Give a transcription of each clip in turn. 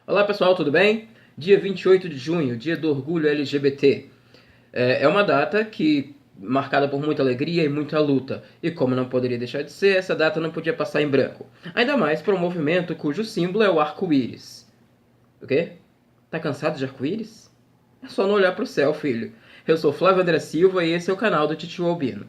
Olá pessoal, tudo bem? Dia 28 de junho, dia do orgulho LGBT. É uma data que marcada por muita alegria e muita luta, e como não poderia deixar de ser, essa data não podia passar em branco. Ainda mais para um movimento cujo símbolo é o arco-íris. O quê? Tá cansado de arco-íris? É só não olhar pro céu, filho. Eu sou Flávio André Silva e esse é o canal do Titio Albino.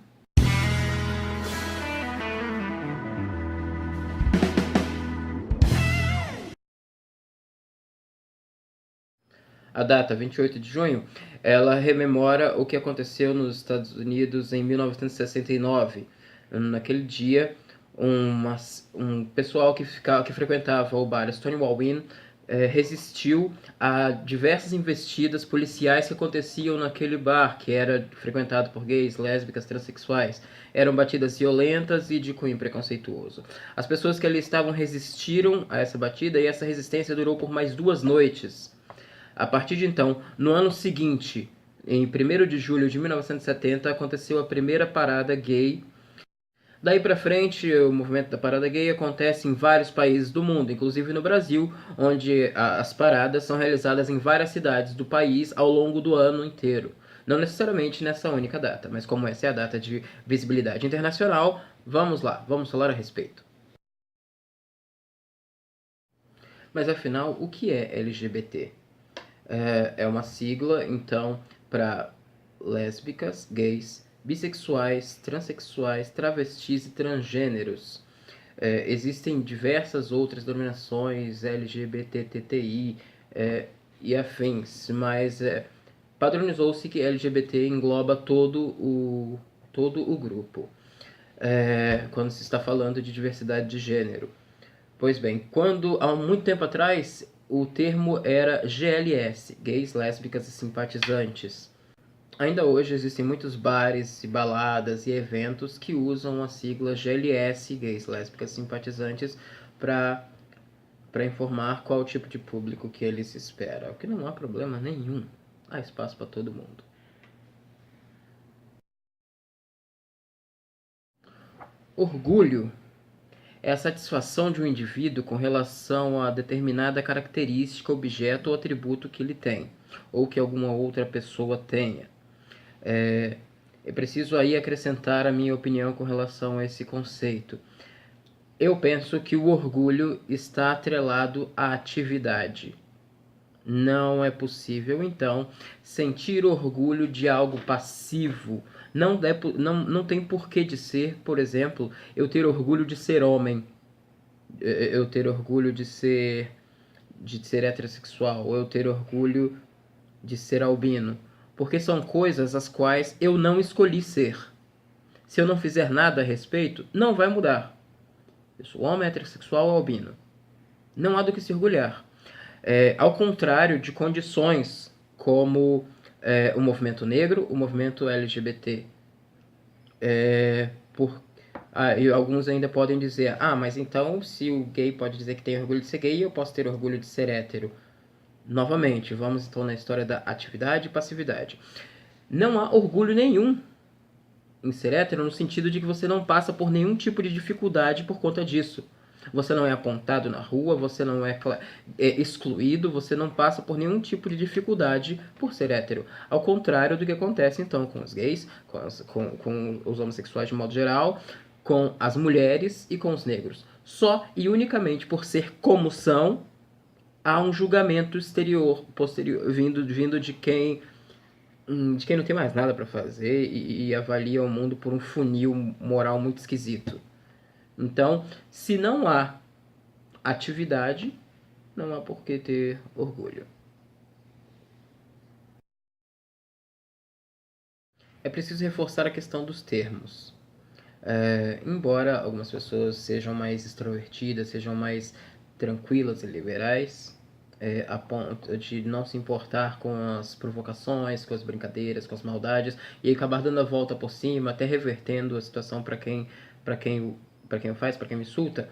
A data 28 de junho, ela rememora o que aconteceu nos Estados Unidos em 1969. Naquele dia, um pessoal que frequentava o bar Stonewall Inn resistiu a diversas investidas policiais que aconteciam naquele bar, que era frequentado por gays, lésbicas, transexuais. Eram batidas violentas e de cunho preconceituoso. As pessoas que ali estavam resistiram a essa batida e essa resistência durou por mais 2 noites. A partir de então, no ano seguinte, em 1º de julho de 1970, aconteceu a primeira parada gay. Daí para frente, o movimento da parada gay acontece em vários países do mundo, inclusive no Brasil, onde as paradas são realizadas em várias cidades do país ao longo do ano inteiro. Não necessariamente nessa única data, mas como essa é a data de visibilidade internacional, vamos lá, vamos falar a respeito. Mas afinal, o que é LGBT? É uma sigla, então, para lésbicas, gays, bissexuais, transexuais, travestis e transgêneros. Existem diversas outras denominações, LGBTTI e afins, mas padronizou-se que LGBT engloba todo o grupo, quando se está falando de diversidade de gênero. Pois bem, quando há muito tempo atrás o termo era GLS, gays, lésbicas e simpatizantes. Ainda hoje existem muitos bares e baladas e eventos que usam a sigla GLS, gays, lésbicas e simpatizantes, para informar qual tipo de público que eles esperam, o que não há problema nenhum. Há espaço para todo mundo. Orgulho é a satisfação de um indivíduo com relação a determinada característica, objeto ou atributo que ele tem, ou que alguma outra pessoa tenha. É preciso aí acrescentar a minha opinião com relação a esse conceito. Eu penso que o orgulho está atrelado à atividade. Não é possível, então, sentir orgulho de algo passivo. Não tem porquê de ser, por exemplo, eu ter orgulho de ser homem, eu ter orgulho de ser heterossexual, ou eu ter orgulho de ser albino, porque são coisas as quais eu não escolhi ser. Se eu não fizer nada a respeito, não vai mudar. Eu sou homem, heterossexual ou albino. Não há do que se orgulhar. Ao contrário de condições como o movimento negro, o movimento LGBT. E alguns ainda podem dizer, mas então se o gay pode dizer que tem orgulho de ser gay, eu posso ter orgulho de ser hétero. Novamente, vamos então na história da atividade e passividade. Não há orgulho nenhum em ser hétero no sentido de que você não passa por nenhum tipo de dificuldade por conta disso. Você não é apontado na rua, você não é excluído, você não passa por nenhum tipo de dificuldade por ser hétero. Ao contrário do que acontece então com os gays, com os homossexuais de modo geral, com as mulheres e com os negros. Só e unicamente por ser como são, há um julgamento posterior, vindo de quem não tem mais nada para fazer e avalia o mundo por um funil moral muito esquisito. Então, se não há atividade, não há por que ter orgulho. É preciso reforçar a questão dos termos. Embora algumas pessoas sejam mais extrovertidas, sejam mais tranquilas e liberais, a ponto de não se importar com as provocações, com as brincadeiras, com as maldades, e acabar dando a volta por cima, até revertendo a situação para quem o faz, para quem me insulta.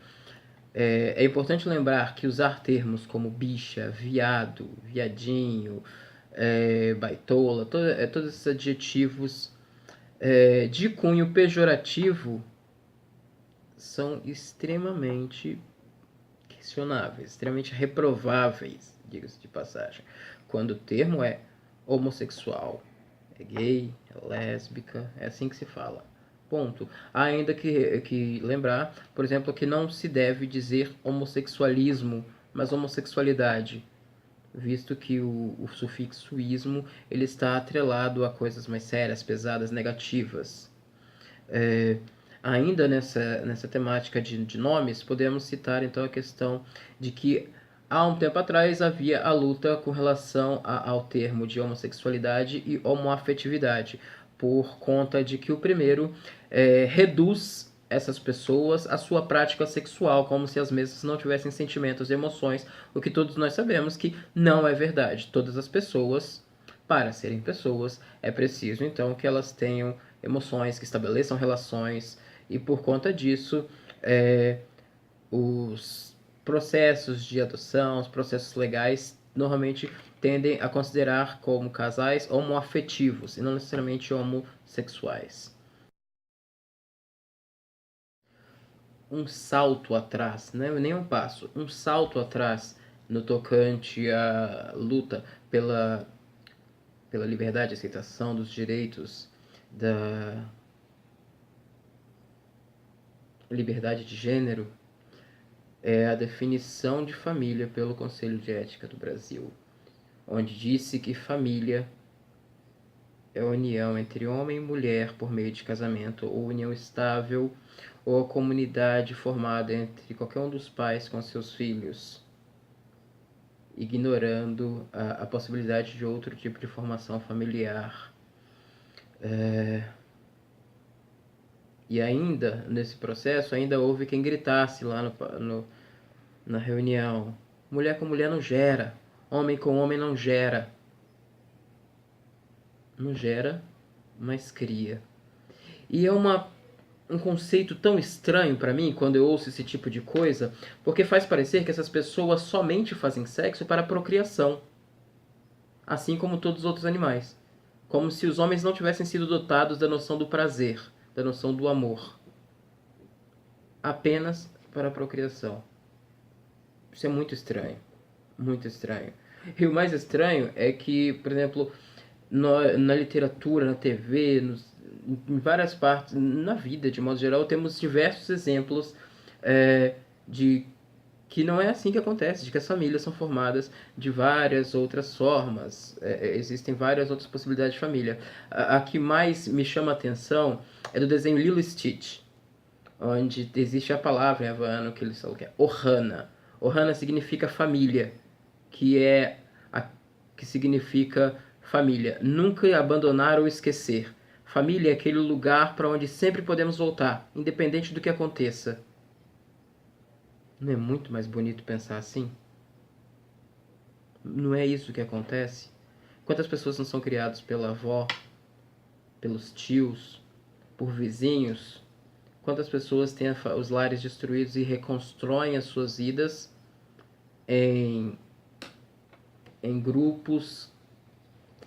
É importante lembrar que usar termos como bicha, viado, viadinho, baitola, todos esses adjetivos de cunho pejorativo são extremamente questionáveis, extremamente reprováveis, diga-se de passagem, quando o termo é homossexual, é gay, é lésbica, é assim que se fala. Ponto. Há ainda que lembrar, por exemplo, que não se deve dizer homossexualismo, mas homossexualidade, visto que o sufixo ismo ele está atrelado a coisas mais sérias, pesadas, negativas. Ainda nessa temática de nomes, podemos citar então a questão de que há um tempo atrás havia a luta com relação ao termo de homossexualidade e homoafetividade, por conta de que o primeiro reduz essas pessoas à sua prática sexual, como se as mesmas não tivessem sentimentos e emoções, o que todos nós sabemos que não é verdade. Todas as pessoas, para serem pessoas, é preciso então que elas tenham emoções, que estabeleçam relações, e por conta disso, os processos de adoção, os processos legais, normalmente tendem a considerar como casais homoafetivos e não necessariamente homossexuais. Um salto atrás, né? Nem um passo, um salto atrás no tocante à luta pela liberdade e aceitação dos direitos da liberdade de gênero é a definição de família pelo Conselho de Ética do Brasil, onde disse que família é a união entre homem e mulher por meio de casamento ou união estável ou a comunidade formada entre qualquer um dos pais com seus filhos, ignorando a possibilidade de outro tipo de formação familiar. E ainda, nesse processo, ainda houve quem gritasse lá na reunião: mulher com mulher não gera, homem com homem não gera. Não gera, mas cria. E é um conceito tão estranho para mim quando eu ouço esse tipo de coisa, porque faz parecer que essas pessoas somente fazem sexo para procriação, assim como todos os outros animais. Como se os homens não tivessem sido dotados da noção do prazer, da noção do amor. Apenas para a procriação. Isso é muito estranho. Muito estranho. E o mais estranho é que, por exemplo, na literatura, na TV, em várias partes, na vida de modo geral, temos diversos exemplos de que não é assim que acontece, de que as famílias são formadas de várias outras formas, existem várias outras possibilidades de família. A que mais me chama a atenção é do desenho Lilo e Stitch, onde existe a palavra em havaiano que eles falam que é Ohana. Ohana significa família, que é que significa família. Nunca abandonar ou esquecer. Família é aquele lugar para onde sempre podemos voltar, independente do que aconteça. Não é muito mais bonito pensar assim? Não é isso que acontece? Quantas pessoas não são criadas pela avó, pelos tios, por vizinhos? Quantas pessoas têm os lares destruídos e reconstroem as suas vidas em grupos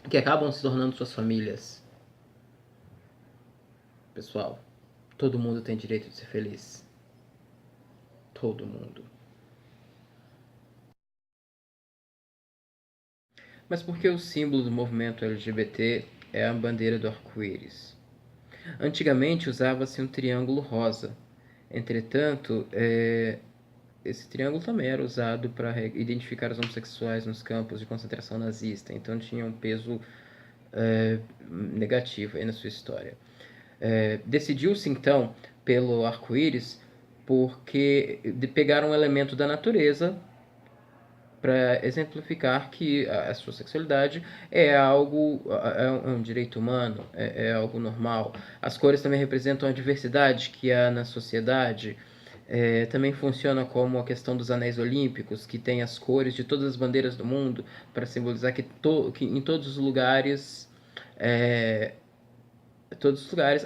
que acabam se tornando suas famílias? Pessoal, todo mundo tem direito de ser feliz. Todo mundo. Mas por que o símbolo do movimento LGBT é a bandeira do arco-íris? Antigamente usava-se um triângulo rosa. Entretanto, esse triângulo também era usado para identificar os homossexuais nos campos de concentração nazista, então tinha um peso negativo aí na sua história. Decidiu-se então pelo arco-íris porque pegaram um elemento da natureza para exemplificar que a sua sexualidade é algo, é um direito humano, é algo normal. As cores também representam a diversidade que há na sociedade. Também funciona como a questão dos anéis olímpicos, que tem as cores de todas as bandeiras do mundo, para simbolizar que em todos os lugares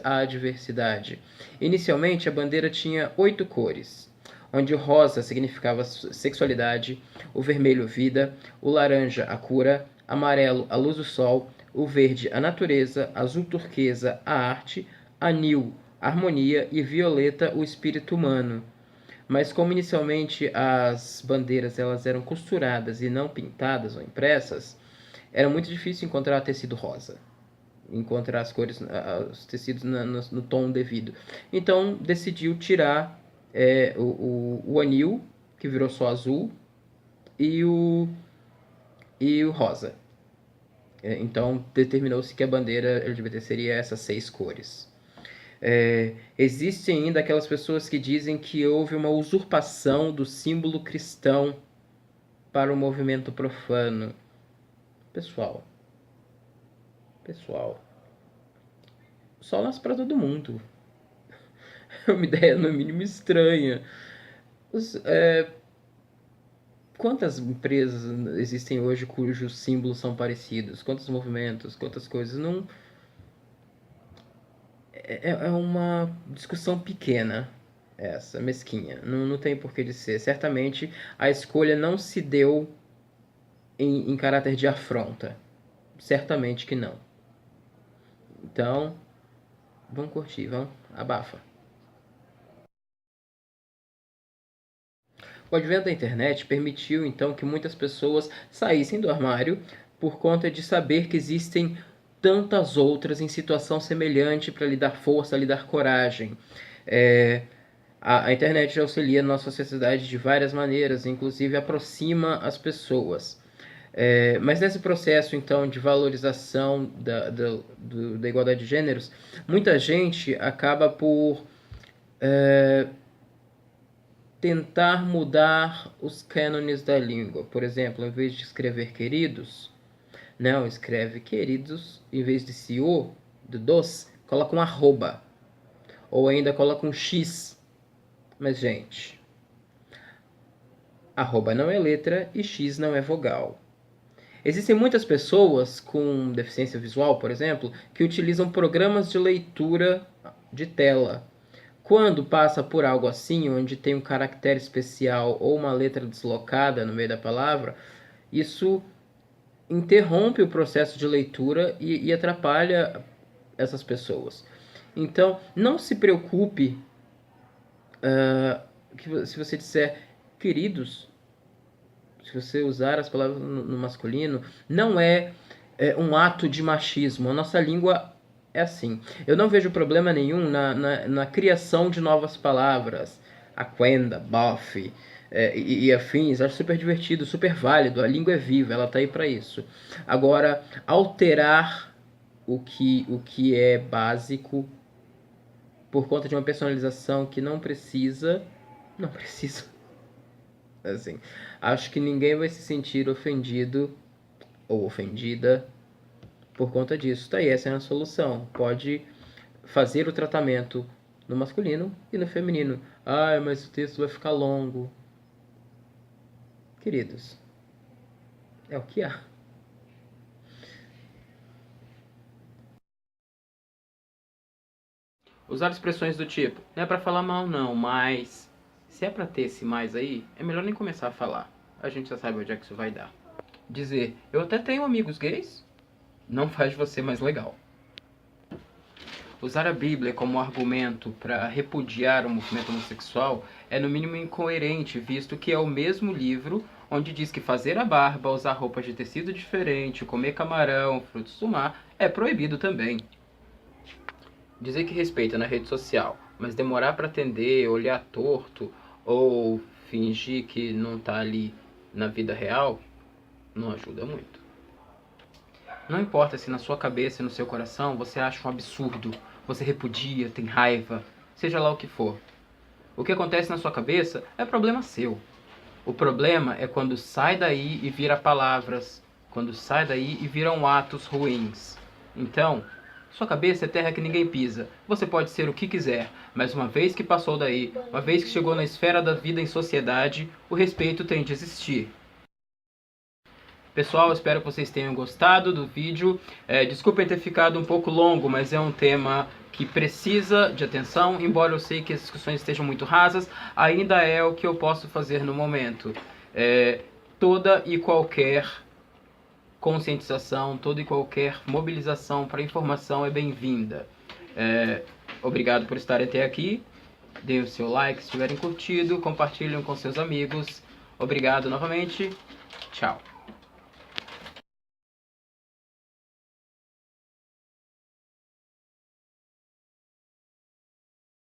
há diversidade. Inicialmente, a bandeira tinha 8 cores, onde o rosa significava sexualidade, o vermelho vida, o laranja a cura, amarelo a luz do sol, o verde a natureza, azul turquesa a arte, anil a harmonia e violeta o espírito humano. Mas como inicialmente as bandeiras elas eram costuradas e não pintadas ou impressas, era muito difícil encontrar tecido rosa, encontrar as cores, os tecidos no tom devido. Então decidiu tirar o anil, que virou só azul, e o rosa. Então determinou-se que a bandeira LGBT seria essas 6 cores. Existem ainda aquelas pessoas que dizem que houve uma usurpação do símbolo cristão para o movimento profano. Pessoal, sol nasce para todo mundo. É uma ideia no mínimo estranha. Quantas empresas existem hoje cujos símbolos são parecidos? Quantos movimentos? Quantas coisas? Não. É uma discussão pequena, essa, mesquinha. Não tem porquê de ser. Certamente a escolha não se deu em caráter de afronta. Certamente que não. Então, vamos curtir, vamos, abafa. O advento da internet permitiu então que muitas pessoas saíssem do armário por conta de saber que existem tantas outras em situação semelhante para lhe dar força, lhe dar coragem. A internet auxilia a nossa sociedade de várias maneiras, inclusive aproxima as pessoas. Mas nesse processo, então, de valorização da igualdade de gêneros, muita gente acaba por tentar mudar os cânones da língua. Por exemplo, em vez de escrever queridos, não, escreve queridos, em vez de CEO, do dos, coloca um arroba. Ou ainda coloca um X. Mas, gente, arroba não é letra e X não é vogal. Existem muitas pessoas com deficiência visual, por exemplo, que utilizam programas de leitura de tela. Quando passa por algo assim, onde tem um caractere especial ou uma letra deslocada no meio da palavra, isso interrompe o processo de leitura e atrapalha essas pessoas. Então, não se preocupe se você disser queridos, se você usar as palavras no masculino, não é um ato de machismo. A nossa língua é assim. Eu não vejo problema nenhum na criação de novas palavras. Aquenda, bofe e afins. Acho super divertido, super válido. A língua é viva, ela está aí para isso. Agora, alterar o que é básico por conta de uma personalização que não precisa. Não precisa. Assim, acho que ninguém vai se sentir ofendido ou ofendida por conta disso. Tá aí, essa é a solução. Pode fazer o tratamento no masculino e no feminino. Ah, mas o texto vai ficar longo. Queridos, é o que há. Usar expressões do tipo, não é pra falar mal não, mas se é pra ter esse mais aí, é melhor nem começar a falar. A gente já sabe onde é que isso vai dar. Dizer, eu até tenho amigos gays, não faz você mais legal. Usar a Bíblia como argumento para repudiar o movimento homossexual é no mínimo incoerente, visto que é o mesmo livro onde diz que fazer a barba, usar roupas de tecido diferente, comer camarão, frutos do mar, é proibido também. Dizer que respeita na rede social, mas demorar para atender, olhar torto ou fingir que não tá ali na vida real, não ajuda muito. Não importa se na sua cabeça e no seu coração você acha um absurdo, você repudia, tem raiva, seja lá o que for. O que acontece na sua cabeça é problema seu. O problema é quando sai daí e vira palavras, quando sai daí e viram atos ruins. Então, sua cabeça é terra que ninguém pisa. Você pode ser o que quiser, mas uma vez que passou daí, uma vez que chegou na esfera da vida em sociedade, o respeito tem de existir. Pessoal, espero que vocês tenham gostado do vídeo. Desculpem ter ficado um pouco longo, mas é um tema que precisa de atenção. Embora eu sei que as discussões estejam muito rasas, ainda é o que eu posso fazer no momento. Toda e qualquer conscientização, toda e qualquer mobilização para informação é bem-vinda. Obrigado por estar até aqui Dê o seu like se tiverem curtido, compartilhem com seus amigos. Obrigado novamente. Tchau.